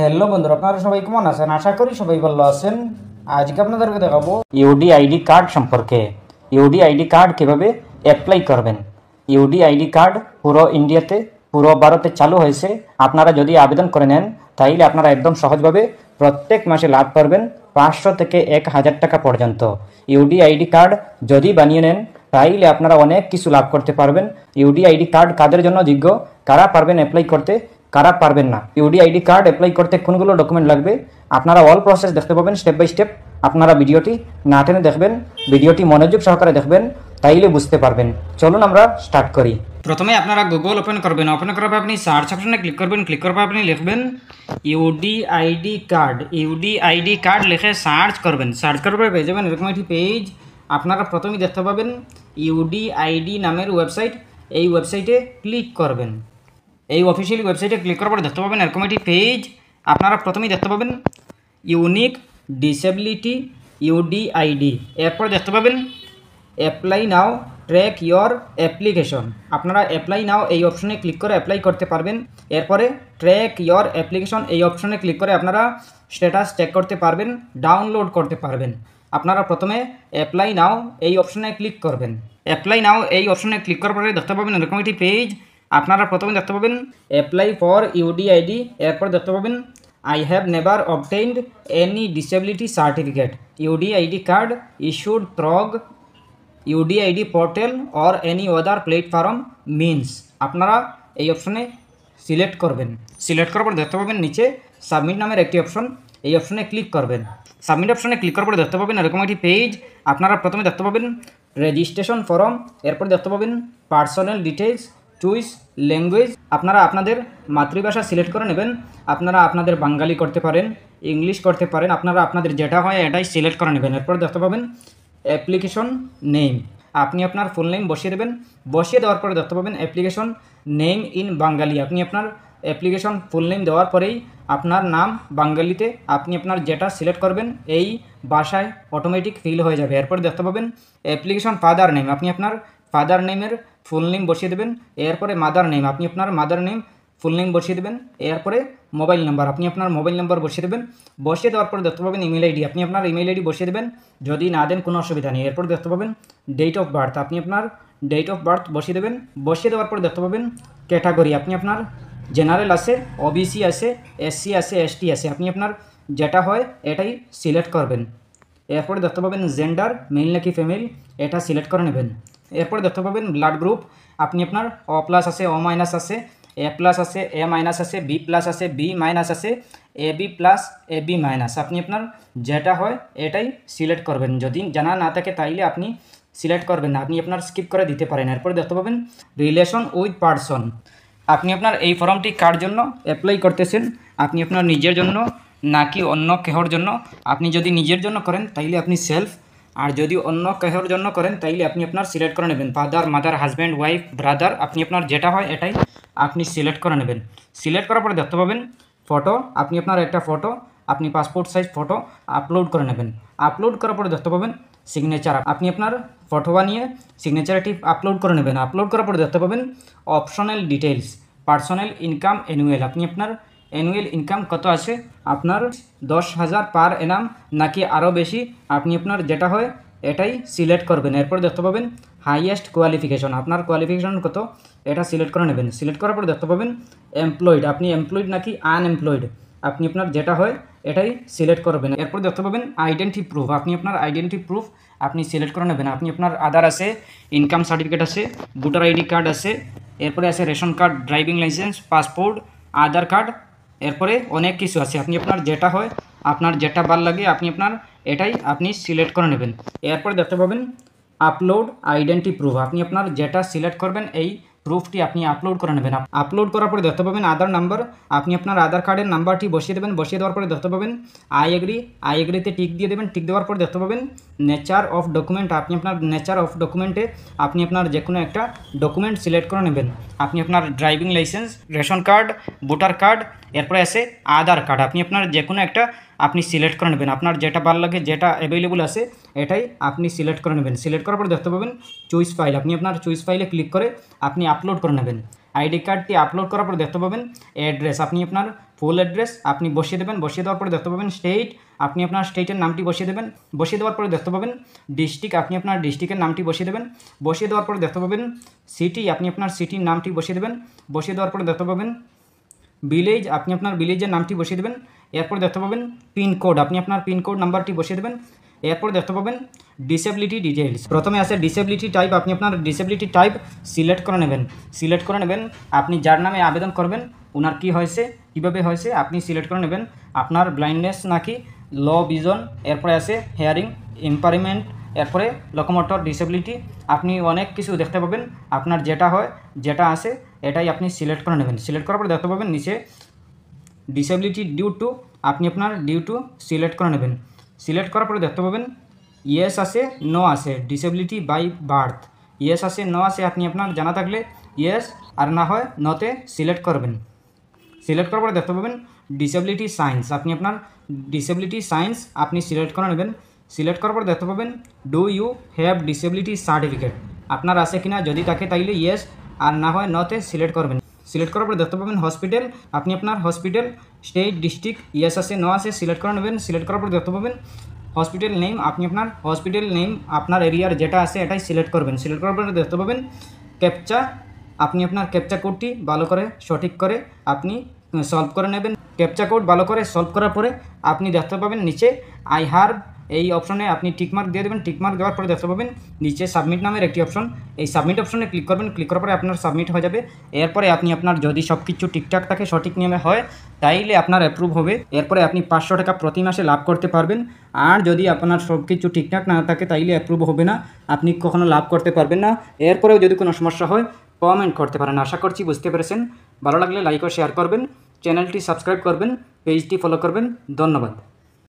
Hello বন্ধুরা, আপনারা সবাই কেমন আছেন? আশা করি সবাই ভালো আছেন। আজকে আপনাদেরকে দেখাবো ইউডি আইডি কার্ড সম্পর্কে। ইউডি আইডি কার্ড কিভাবে অ্যাপ্লাই করবেন। ইউডি আইডি কার্ড পুরো ইন্ডিয়াতে, পুরো ভারতে চালু হয়েছে। আপনারা যদি আবেদন করে নেন তাইলে আপনারা একদম সহজভাবে প্রত্যেক মাসে লাভ করবেন 500 থেকে 1000 টাকা পর্যন্ত। ইউডি আইডি কার্ড যদি বানিয়ে নেন তাইলে আপনারা অনেক কিছু লাভ করতে পারবেন। ইউডি আইডি কার্ড কাদের জন্য যোগ্য, কারা পারবেন অ্যাপ্লাই করতে, কারা পারবেন না। ইউডি আইডি কার্ড অ্যাপ্লাই করতে কোনগুলো ডকুমেন্ট লাগবে আপনারা অল প্রসেস দেখতে পাবেন স্টেপ বাই স্টেপ। আপনারা ভিডিওটি না টেনে দেখবেন, ভিডিওটি মনোযোগ সহকারে দেখবেন, তাইলে বুঝতে পারবেন। চলুন আমরা স্টার্ট করি। প্রথমে আপনারা গুগল ওপেন করবেন। ওপেন করার পর আপনি সার্চ অপশনে ক্লিক করবেন। ক্লিক করার পর আপনি লিখবেন UD ID card. UD ID card লিখে সার্চ করবেন। সার্চ করার পর পেয়ে যাবেন এরকম একটি পেজ। আপনারা প্রথমেই দেখতে পাবেন ইউডি আইডি নামের ওয়েবসাইট। এই ওয়েবসাইটে ক্লিক করবেন। এই অফিসিয়াল ওয়েবসাইটে ক্লিক করার পর দেখতে পাবেন এরকম একটি পেজ। আপনারা প্রথমেই দেখতে পাবেন ইউনিক ডিসেবিলিটি ইউডি আইডি। এরপর দেখতে পাবেন apply now track your application. আপনারা অ্যাপ্লাই নাও এই অপশনে ক্লিক করে অ্যাপ্লাই করতে পারবেন। এরপরে ট্র্যাক ইয়োর অ্যাপ্লিকেশন এই অপশনে ক্লিক করে আপনারা স্ট্যাটাস চেক করতে পারবেন, ডাউনলোড করতে পারবেন। আপনারা প্রথমে অ্যাপ্লাই নাও এই অপশনে ক্লিক করবেন। অ্যাপ্লাই নাও এই অপশনে ক্লিক করার পরে দেখতে পাবেন এরকম একটি পেজ। আপনারা প্রথমে দেখতে পাবেন অ্যাপ্লাই ফর ইউডি আইডি। এরপর দেখতে পাবেন I have never obtained any disability certificate UD ID card issued through UD ID portal or any other platform means. আপনারা এই অপশনে সিলেক্ট করবেন। সিলেক্ট করার পর দেখতে পাবেন নিচে সাবমিট নামের একটি অপশন। এই অপশনে ক্লিক করবেন। সাবমিট অপশনে ক্লিক করার পর দেখতে পাবেন এরকম একটি পেজ। আপনারা প্রথমে দেখতে পাবেন রেজিস্ট্রেশন ফর্ম। এরপর দেখতে পাবেন পার্সোনাল ডিটেলস, চুইস ল্যাঙ্গুয়েজ। আপনারা আপনাদের মাতৃভাষা সিলেক্ট করে নেবেন। আপনারা আপনাদের বাঙালি করতে পারেন, ইংলিশ করতে পারেন, আপনারা আপনাদের যেটা হয় এটাই সিলেক্ট করে নেবেন। এরপর দেখতে পাবেন অ্যাপ্লিকেশন নেম। আপনি আপনার ফুল নেম বসিয়ে দেবেন। বসিয়ে দেওয়ার পরে দেখতে পাবেন অ্যাপ্লিকেশন নেম ইন বাঙালি। আপনি আপনার অ্যাপ্লিকেশন ফুল নেম দেওয়ার পরেই আপনার নাম বাঙালিতে আপনি আপনার যেটা সিলেক্ট করবেন এই ভাষায় অটোমেটিক ফিল হয়ে যাবে। এরপর দেখতে পাবেন অ্যাপ্লিকেশন ফাদার নেম। আপনি আপনার ফাদার নেমের ফুল নেম বসিয়ে দেবেন। এরপরে মাদার নেম, আপনি আপনার মাদার নেম ফুল নেম বসিয়ে দেবেন। এরপরে মোবাইল নাম্বার, আপনি আপনার মোবাইল নাম্বার বসিয়ে দেবেন। বসিয়ে দেওয়ার পর দেখতে পাবেন ইমেল আইডি। আপনি আপনার ইমেল আইডি বসিয়ে দেবেন, যদি না দেন কোনো অসুবিধা নেই। এরপর দেখতে পাবেন ডেট অফ বার্থ। আপনি আপনার ডেট অফ বার্থ বসিয়ে দেবেন। বসিয়ে দেওয়ার পর দেখতে পাবেন ক্যাটাগরি। আপনি আপনার জেনারেল আছে, ওবিসি আছে, এসসি আছে, এসটি আছে। আপনি আপনার যেটা হয় এটাই সিলেক্ট করবেন। এরপরে দেখতে পাবেন জেন্ডার মেল নাকি ফিমেল, এটা সিলেক্ট করে নেবেন। এরপরে দেখতে পাবেন ব্লাড গ্রুপ। আপনি আপনার ও প্লাস আছে, ও মাইনাস আছে, এ প্লাস আছে, এ মাইনাস আছে, বি প্লাস আছে, বি মাইনাস আছে, A B plus, A B minus. আপনি আপনার যেটা হয় এটাই সিলেক্ট করবেন। যদি জানা না থাকে তাইলে আপনি সিলেক্ট করবেন না, আপনি আপনার স্কিপ করে দিতে পারেন। এরপরে দেখতে পাবেন রিলেশন উইথ পার্সন। আপনি আপনার এই ফর্মটি কার জন্য অ্যাপ্লাই করতেছেন, আপনি আপনার নিজের জন্য নাকি অন্য কেহর জন্য। আপনি যদি নিজের জন্য করেন তাইলে আপনি সেলফ, আর যদি অন্য কেহর জন্য করেন তাইলে আপনি আপনার সিলেক্ট করে নেবেন father, mother, husband, wife, brother. আপনি আপনার যেটা হয় এটাই আপনি সিলেক্ট করে নেবেন। সিলেক্ট করার পরে দেখতে পাবেন ফটো। আপনি আপনার একটা ফটো, আপনি পাসপোর্ট সাইজ ফটো আপলোড করে নেবেন। আপলোড করার পরে দেখতে পাবেন সিগনেচার। আপনি আপনার ফটো বানিয়ে সিগনেচারটি আপলোড করে নেবেন। আপলোড করার পরে দেখতে পাবেন optional details, personal income, annual. আপনি আপনার অ্যানুয়াল ইনকাম কত আছে, আপনার 10,000 পার এনাম নাকি আরও বেশি, আপনি আপনার যেটা হয় এটাই সিলেক্ট করবেন। এরপর দেখতে পাবেন হাইয়েস্ট কোয়ালিফিকেশন, আপনার কোয়ালিফিকেশন কত এটা সিলেক্ট করে নেবেন। সিলেক্ট করার পর দেখতে পাবেন এমপ্লয়েড, আপনি এমপ্লয়েড নাকি আনএমপ্লয়েড, আপনি আপনার যেটা হয় এটাই সিলেক্ট করবেন। এরপর দেখতে পাবেন আইডেন্টি প্রুফ, আপনি আপনার আইডেন্টি প্রুফ আপনি সিলেক্ট করে নেবেন। আপনি আপনার আধার আছে, ইনকাম সার্টিফিকেট আছে, ভোটার আইডি কার্ড আছে, এরপরে আছে ration card, driving licence, passport, Aadhaar card, এরপরে অনেক কিছু আছে। আপনি আপনার যেটা হয়, আপনার যেটা ভালো লাগে আপনি আপনার এটাই আপনি সিলেক্ট করে নেবেন। এরপরে দেখতে পাবেন আপলোড আইডেন্টি প্রুফ, আপনি আপনার যেটা সিলেক্ট করবেন এই প্রুফটি আপনি আপলোড করে নেবেন। আপলোড করার পরে দেখতে পাবেন আধার নাম্বার, আপনি আপনার আধার কার্ডের নাম্বারটি বসিয়ে দেবেন। বসিয়ে দেওয়ার পরে দেখতে পাবেন আই এগ্রি, আই এগ্রিতে টিক দিয়ে দেবেন। টিক দেওয়ার পরে দেখতে পাবেন নেচার অফ ডকুমেন্ট, আপনি আপনার নেচার অফ ডকুমেন্টে আপনি আপনার যে কোনো একটা ডকুমেন্ট সিলেক্ট করে নেবেন। আপনি আপনার driving licence, ration card, voter card, এরপরে আছে আধার কার্ড। আপনি আপনার যে কোনো একটা আপনি সিলেক্ট করে নেবেন। আপনার যেটা ভালো লাগে, যেটা অ্যাভেলেবল আছে এটাই আপনি সিলেক্ট করে নেবেন। সিলেক্ট করার পরে দেখতে পাবেন চুইস ফাইল, আপনি আপনার চুইস ফাইলে ক্লিক করে আপনি আপলোড করে নেবেন। আইডি কার্ডটি আপলোড করার পর দেখতে পাবেন অ্যাড্রেস, আপনি আপনার ফুল অ্যাড্রেস আপনি বসিয়ে দেবেন। বসিয়ে দেওয়ার পরে দেখতে পাবেন স্টেট, আপনি আপনার স্টেটের নামটি বসিয়ে দেবেন। বসিয়ে দেওয়ার পরে দেখতে পাবেন ডিস্ট্রিক্ট, আপনি আপনার ডিস্ট্রিক্টের নামটি বসিয়ে দেবেন। বসিয়ে দেওয়ার পরে দেখতে পাবেন সিটি, আপনি আপনার সিটির নামটি বসিয়ে দেবেন। বসিয়ে দেওয়ার পরে দেখতে পাবেন ভিলেজ, আপনি আপনার ভিলেজের নামটি বসিয়ে দেবেন। এরপর দেখতে পাবেন পিনকোড, আপনি আপনার পিনকোড নাম্বারটি বসিয়ে দেবেন। এরপর দেখতে পাবেন ডিসেবিলিটি ডিটেইলস, প্রথমে আছে ডিসেবিলিটি টাইপ, আপনি আপনার ডিসেবিলিটি টাইপ সিলেক্ট করে নেবেন। সিলেক্ট করে নেবেন আপনি যার নামে আবেদন করবেন ওনার কী হয়েছে, কীভাবে হয়েছে আপনি সিলেক্ট করে নেবেন। আপনার ব্লাইন্ডনেস নাকি লো ভিজন, এরপরে আছে হেয়ারিং ইম্পারমেন্ট, এরপরে লোকোমোটর ডিসেবিলিটি, আপনি অনেক কিছু দেখতে পাবেন। আপনার যেটা হয় যেটা আছে এটাই আপনি সিলেক্ট করে নেবেন। সিলেক্ট করার পরে দেখতে পাবেন নিচে ডিসেবিলিটি ডিউ টু, আপনি আপনার ডিউ টু সিলেক্ট করে নেবেন। সিলেক্ট করার পরে দেখতে পাবেন ইয়েস আছে নো আছে, ডিসেবিলিটি বাই বার্থ, ইয়েস আছে নো আছে, আপনি আপনার জানা থাকলে ইয়েস, আর না হয় নোতে সিলেক্ট করবেন। সিলেক্ট করার পরে দেখতে পাবেন ডিসেবিলিটি সায়েন্স, আপনি আপনার ডিসেবিলিটি সায়েন্স আপনি সিলেক্ট করে নেবেন। সিলেক্ট করার পর দেখতে পাবেন do you have disability certificate, আপনার আছে কিনা, যদি থাকে তাইলে ইয়েস, আর না হয় নতে সিলেক্ট করবেন। সিলেক্ট করার পর দেখতে পাবেন হসপিটাল, আপনি আপনার হসপিটাল স্টেট ডিস্ট্রিক্ট ইয়েস আছে নো আছে সিলেক্ট করে নেবেন। সিলেক্ট করার পর দেখতে পাবেন হসপিটাল নেম, আপনি আপনার হসপিটাল নেম আপনার এরিয়ার যেটা আছে এটাই সিলেক্ট করবেন। সিলেক্ট করার পর দেখতে পাবেন ক্যাপচা, আপনি আপনার ক্যাপচা কোডটি ভালো করে সঠিক করে আপনি সলভ করে নেবেন। ক্যাপচা কোড ভালো করে সলভ করার পরে আপনি দেখতে পাবেন নিচে আই হার্ভ এই অপশনে আপনি টিকমার্ক দিয়ে দেবেন। টিকমার্ক দেওয়ার পরে দেখতে পাবেন নিচে সাবমিট নামের একটি অপশন, এই সাবমিট অপশনে ক্লিক করবেন। ক্লিক করার পরে আপনার সাবমিট হয়ে যাবে। এরপরে আপনি আপনার যদি সব কিছু ঠিকঠাক থাকে সঠিক নিয়মে হয় তাইলে আপনার অ্যাপ্রুভ হবে। এরপরে আপনি 500 টাকা প্রতি মাসে লাভ করতে পারবেন। আর যদি আপনার সব কিছু ঠিকঠাক না থাকে তাইলে অ্যাপ্রুভ হবে না, আপনি কখনো লাভ করতে পারবেন না। এরপরেও যদি কোনো সমস্যা হয় কমেন্ট করতে পারেন। আশা করছি বুঝতে পেরেছেন। ভালো লাগলে লাইক ও শেয়ার করবেন, চ্যানেলটি সাবস্ক্রাইব করবেন, পেজটি ফলো করবেন। ধন্যবাদ।